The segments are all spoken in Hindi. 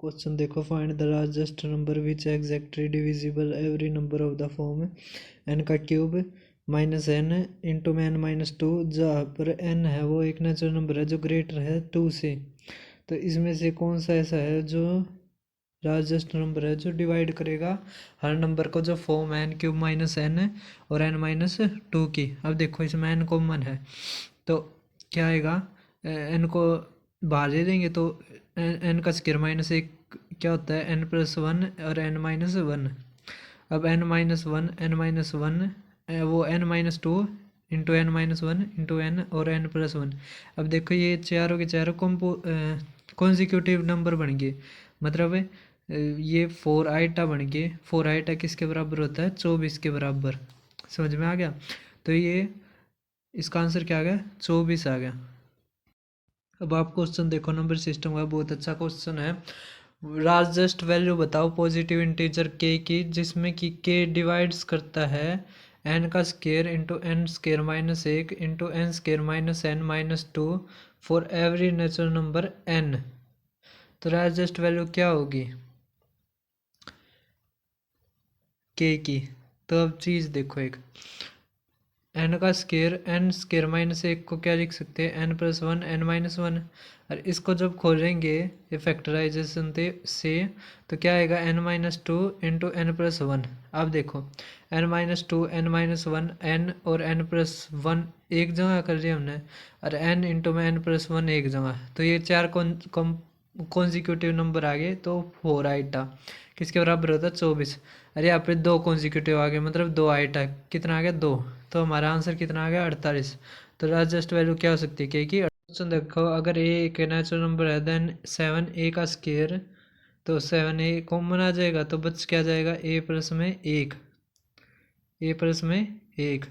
क्वेश्चन देखो, find the largest number which exactly divisible every number of the form n का cube minus n into N minus two, जहाँ पर एन है वो एक नेचुरल नंबर है जो ग्रेटर है टू से। तो इसमें से कौन सा ऐसा है जो लार्जेस्ट नंबर है जो डिवाइड करेगा हर नंबर को, जो फॉर्म है एन क्यूब माइनस एन और एन माइनस टू की। अब देखो इसमें एन कॉमन है तो क्या आएगा, एन को बाहर दे देंगे तो एन का स्क्वायर माइनस एक क्या होता है, एन प्लस वन और एन माइनस वन। अब एन माइनस वन वो N minus two into N minus one into N और एन प्लस वन। अब देखो ये चारों के चारों कॉन्जिक्यूटिव नंबर बन गए, मतलब ये फोर आइटा बन गए। फोर आइटा किसके बराबर होता है, 24 के बराबर। समझ में आ गया। तो ये इसका आंसर क्या आ गया, 24 आ गया। अब आप क्वेश्चन देखो नंबर सिस्टम का, बहुत अच्छा क्वेश्चन है। लार्जेस्ट वैल्यू बताओ पॉजिटिव इंटीजर के की जिसमें कि के डिवाइड्स करता है एन का square into n square minus एक into n square minus n minus two for every natural number n. तो लार्जेस्ट वैल्यू क्या होगी के की। तो अब चीज़ देखो, एक एन का स्केयर एन स्केयर माइनस एक को क्या लिख सकते हैं, N plus one N minus one. और इसको जब खोलेंगे ये फैक्टराइजेशन से तो क्या आएगा, N minus two into N plus one. अब देखो N minus two N minus one N और एन प्लस वन एक जगह कर लिया हमने, और एन इंटू में एन प्लस वन एक जगह। तो ये चार कॉन्जिक्यूटिव नंबर आ गए, तो फोर आइटा किसके बराबर होता है, 24। अरे यहाँ पे दो कॉन्जिक्यूटिव आ गए, मतलब दो आइटा कितना आ गया, दो। तो हमारा आंसर कितना आ गया, 48। तो लार्जेस्ट वैल्यू क्या हो सकती है के की। क्वेश्चन देखो, अगर ए एक नेचुरल नंबर है देन सेवन ए का स्केयर, तो सेवन ए कॉमन आ जाएगा तो बच क्या जाएगा, ए प्लस में एक। ए प्लस में एक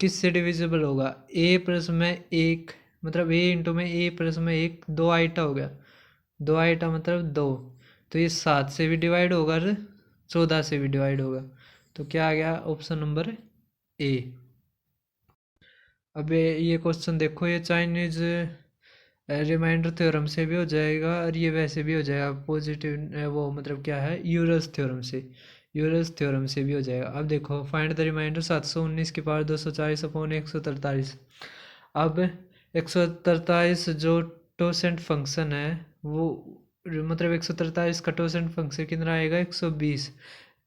किससे डिविजिबल होगा, ए प्लस में एक, मतलब ए इंटू में ए प्लस में एक, दो आइटा हो गया। दो आइटा मतलब दो। तो ये 7 से भी डिवाइड होगा और 14 से भी डिवाइड होगा। तो क्या आ गया, ऑप्शन नंबर ए। अब ये क्वेश्चन देखो, ये चाइनीज रिमाइंडर थ्योरम से भी हो जाएगा और ये वैसे भी हो जाएगा पॉजिटिव, वो मतलब क्या है, यूलर्स थ्योरम से। यूलर्स थ्योरम से भी हो जाएगा। अब देखो फाइंड द रिमाइंडर 719 की पावर 240 अपॉन 143। अब 143 जो टोसेंट फंक्शन है वो, मतलब 143 का टोसेंट फंक्शन कितना आएगा, 120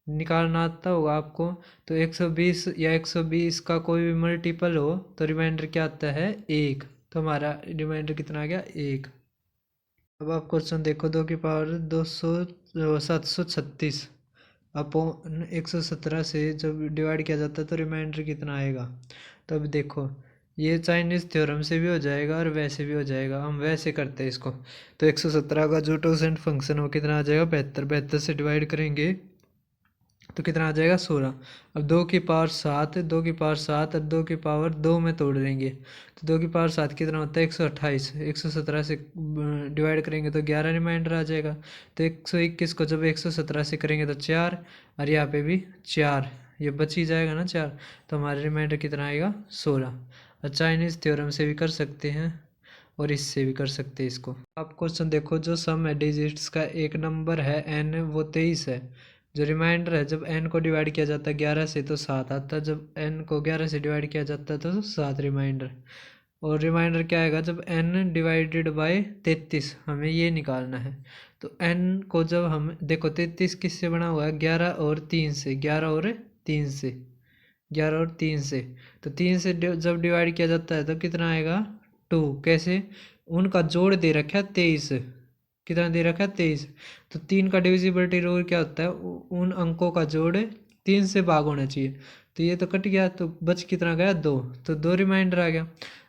निकालना आता होगा आपको। तो 120 या 120 का कोई भी मल्टीपल हो तो रिमाइंडर क्या आता है, एक। तो हमारा रिमाइंडर कितना आ गया, एक। अब आप क्वेश्चन देखो, 736 अपॉन 117 से जब डिवाइड किया जाता है तो रिमाइंडर कितना आएगा। तो अब देखो ये चाइनीज़ थ्योरम से भी हो जाएगा और वैसे भी हो जाएगा। हम वैसे करते हैं इसको। तो 117 का जो टोसेंट फंक्शन हो कितना आ जाएगा, 72। 72 से डिवाइड करेंगे तो कितना आ जाएगा, 16। अब 2 की पावर 7, 2 की पावर 7 और 2 की पावर 2 में तोड़ देंगे तो 2 की पावर 7 कितना होता है, 128। 117 से डिवाइड करेंगे तो 11 रिमाइंडर आ जाएगा। तो 121 को जब 117 से करेंगे तो 4, और यहाँ पे भी 4, ये बच ही जाएगा ना 4। तो हमारा रिमाइंडर कितना आएगा, 16। और चाइनीज़ थ्योरम से भी कर सकते हैं और इससे भी कर सकते हैं इसको। आप क्वेश्चन देखो, जो सम है डिजिट्स का एक नंबर है n वो 23 है। जो रिमाइंडर है जब n को डिवाइड किया जाता है 11 से तो 7 आता है, जब n को 11 से डिवाइड किया जाता है तो 7 रिमाइंडर। और रिमाइंडर क्या आएगा जब n डिवाइडेड बाय 33, हमें ये निकालना है। तो n को जब हम देखो 33 किससे बना हुआ है, 11 और 3 से, 11 और 3 से, 11 और 3 से। तो 3 से जब डिवाइड किया जाता है तो कितना आएगा, 2। कैसे, उनका जोड़ दे रखा है 23। कितना दे रखा है, 23। तो 3 का डिविजिबिलिटी रूल क्या होता है, उन अंकों का जोड़ 3 से भाग होना चाहिए। तो ये तो कट गया, तो बच कितना गया, 2। तो 2 रिमाइंडर आ गया।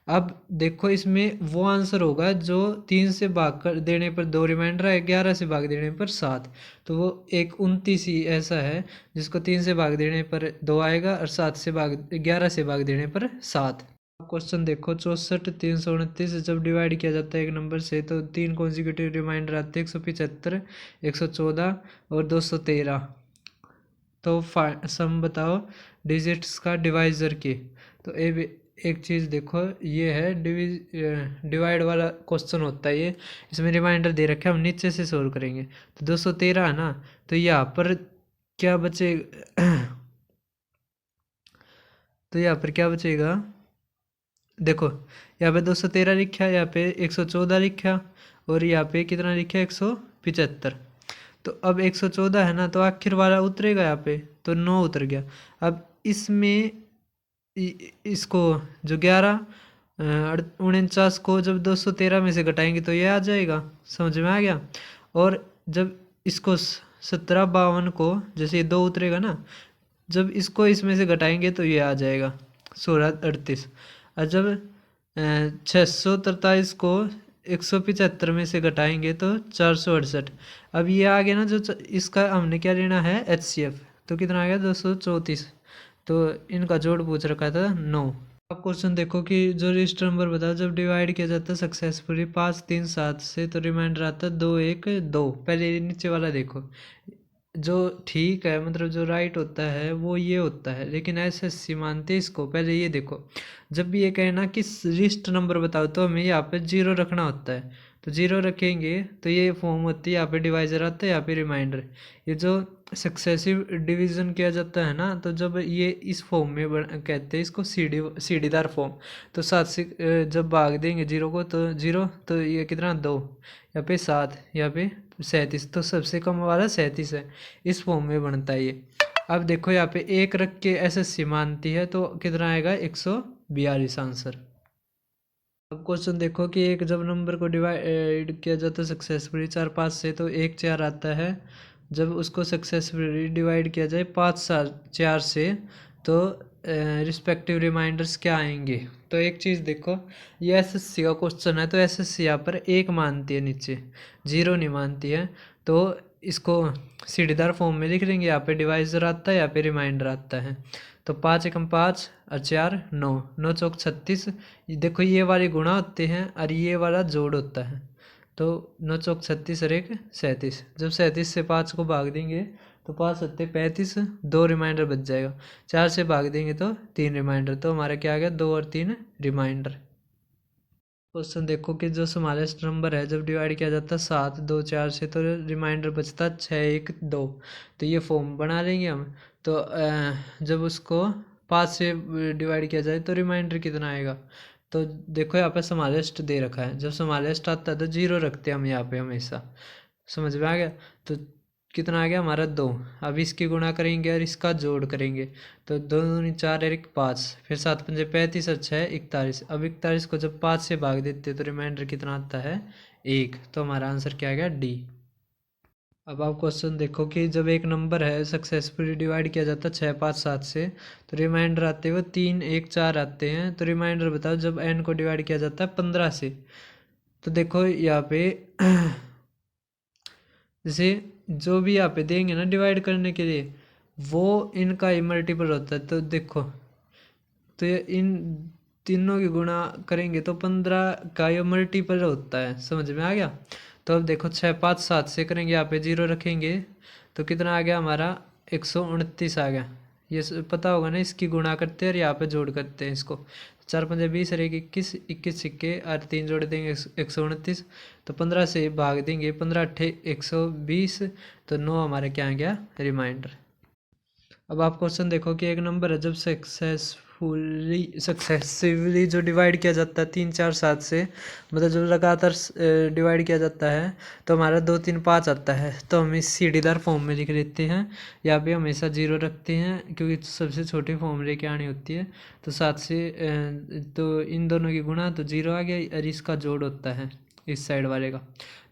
अब देखो इसमें वो आंसर होगा जो 3 से भाग कर देने पर 2 रिमाइंडर है, 11 से भाग देने पर 7। तो वो एक 29 ही ऐसा है जिसको 3 से भाग देने पर 2 आएगा और 11 से भाग देने पर 7। क्वेश्चन देखो, 64 329 जब डिवाइड किया जाता है एक नंबर से तो 3 कॉन्जिक्यूटिव रिमाइंडर आते हैं, 175, 114 और 213। तो सम बताओ डिजिट्स का डिवाइजर के। तो एक चीज़ देखो, ये है डिवाइड वाला क्वेश्चन होता है ये, इसमें रिमाइंडर दे रखा है, हम नीचे से सोल्व करेंगे। तो 213 है ना, तो यहाँ पर क्या बचेगा तो यहाँ पर क्या बचेगा, देखो यहाँ पे 213 लिखा है, यहाँ पे 114 लिखा, और यहाँ पे कितना लिखा है 175। तो अब 114 है ना, तो आखिर वाला उतरेगा यहाँ पे, तो 9 उतर गया। अब इसमें इसको जो 49 को जब 213 में से घटाएंगे तो ये आ जाएगा, समझ में आ गया। और जब इसको 1752 को, जैसे ये 2 उतरेगा ना, जब इसको इसमें से घटाएंगे तो ये आ जाएगा 1638। और जब 643 को 175 में से घटाएंगे तो 468। अब ये आ गया ना, जो इसका हमने क्या लेना है HCF, तो कितना आ गया 234। तो इनका जोड़ पूछ रखा था 9। आप क्वेश्चन देखो कि जो रजिस्टर नंबर बताओ जब डिवाइड किया जाता है सक्सेसफुली 5 3 7 से, तो रिमाइंडर आता है 2 1 2। पहले नीचे वाला देखो, जो ठीक है मतलब जो राइट होता है वो ये होता है, लेकिन SSC मानते इसको। पहले ये देखो, जब भी ये कहे ना कि लिस्ट नंबर बताओ, तो हमें यहाँ पे 0 रखना होता है, तो 0 रखेंगे तो ये फॉर्म होती है, यहाँ पे डिवाइजर आता है, यहाँ पे रिमाइंडर। ये जो सक्सेसिव डिवीजन किया जाता है ना, तो जब ये इस फॉर्म में कहते हैं इसको सीढ़ीदार फॉर्म। तो 7 से जब भाग देंगे 0 को तो 0, तो ये कितना 2, यहाँ पे 7, यहाँ पे 37, तो सबसे कम वाला 37 है, इस फॉर्म में बनता है ये। अब देखो यहाँ पे 1 रख के SSC मानती है, तो कितना आएगा 142 आंसर। अब क्वेश्चन देखो कि एक जब नंबर को डिवाइड किया जाता है सक्सेसफुली 4 5 से, तो 1 4 आता है। जब उसको सक्सेसफुली डिवाइड किया जाए 5 4 से, तो रिस्पेक्टिव रिमाइंडर्स क्या आएंगे। तो एक चीज़ देखो, ये SSC का क्वेश्चन है, तो SSC यहाँ पर 1 मानती है, नीचे 0 नहीं मानती है। तो इसको सीढ़ीदार फॉर्म में लिख देंगे, यहाँ पे डिवाइजर आता है, यहाँ पे रिमाइंडर आता है। तो 5 एकम 5 और 4 9, 9 चौक 36। देखो ये वाले गुणा होते हैं और ये वाला जोड़ होता है, तो 9 चौक 36 और 1 37। जब 37 से 5 को भाग देंगे तो 5 सत्ते 35, 2 रिमाइंडर बच जाएगा। 4 से भाग देंगे तो 3 रिमाइंडर, तो हमारा क्या आ गया 2 और 3 रिमाइंडर। क्वेश्चन देखो कि जो स्मॉलेस्ट नंबर है जब डिवाइड किया जाता है 7 2 4 से, तो रिमाइंडर बचता 6 1 2। तो ये फॉर्म बना लेंगे हम। तो जब उसको 5 से डिवाइड किया जाए तो रिमाइंडर कितना आएगा। तो देखो यहाँ पे स्मॉलेस्ट दे रखा है, जब स्मॉलेस्ट आता है तो 0 रखते हैं हम यहाँ पे हमेशा, समझ में आ गया। तो कितना आ गया हमारा 2। अब इसकी गुणा करेंगे और इसका जोड़ करेंगे, तो 2 दूनी 4 और 1 5, फिर 7 पंजे 35 और 6 41। अब 41 को जब 5 से भाग देते तो रिमाइंडर कितना आता है 1। तो हमारा आंसर क्या आ गया D। अब आप क्वेश्चन देखो कि जब एक नंबर है सक्सेसफुली डिवाइड किया जाता है 6 5 7 से, तो रिमाइंडर आते हुए 3 1 4 आते हैं। तो रिमाइंडर बताओ जब n को डिवाइड किया जाता है 15 से। तो देखो यहाँ पे जैसे जो भी यहाँ पे देंगे ना डिवाइड करने के लिए, वो इनका ही मल्टीपल होता है। तो देखो, तो ये इन तीनों की गुणा करेंगे तो 15 का ये मल्टीपल होता है, समझ में आ गया। तो अब देखो 6 5 7 से करेंगे, यहाँ पे 0 रखेंगे, तो कितना आ गया हमारा 129 आ गया। ये पता होगा ना, इसकी गुणा करते हैं और यहाँ पे जोड़ करते हैं इसको। 4 पंजे 20 और 1 21, 21 सिक्के और 3 जोड़ देंगे 129। तो 15 से भाग देंगे, 15 अट्ठे 120, तो 9 हमारा क्या आ गया रिमाइंडर। अब आप क्वेश्चन देखो कि एक नंबर है जब सक्सेसिवली जो डिवाइड किया जाता है 3 4 7 से, मतलब जब लगातार डिवाइड किया जाता है तो हमारा 2 3 5 आता है। तो हम इस सीढ़ीदार फॉर्म में लिख लेते हैं, यहाँ पे हमेशा 0 रखते हैं क्योंकि सबसे छोटी फॉर्म लेके आनी होती है। तो 7 से तो इन दोनों की गुणा तो 0 आ गया, और इसका जोड़ होता है इस साइड वाले का।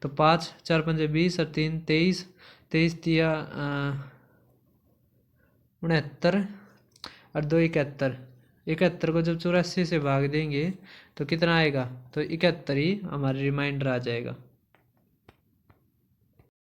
तो 5 4 पंजे 20 और 3 23, 23 तिया 69 और 2 71। 71 को जब 84 से भाग देंगे तो कितना आएगा, तो 71 ही हमारा रिमाइंडर आ जाएगा।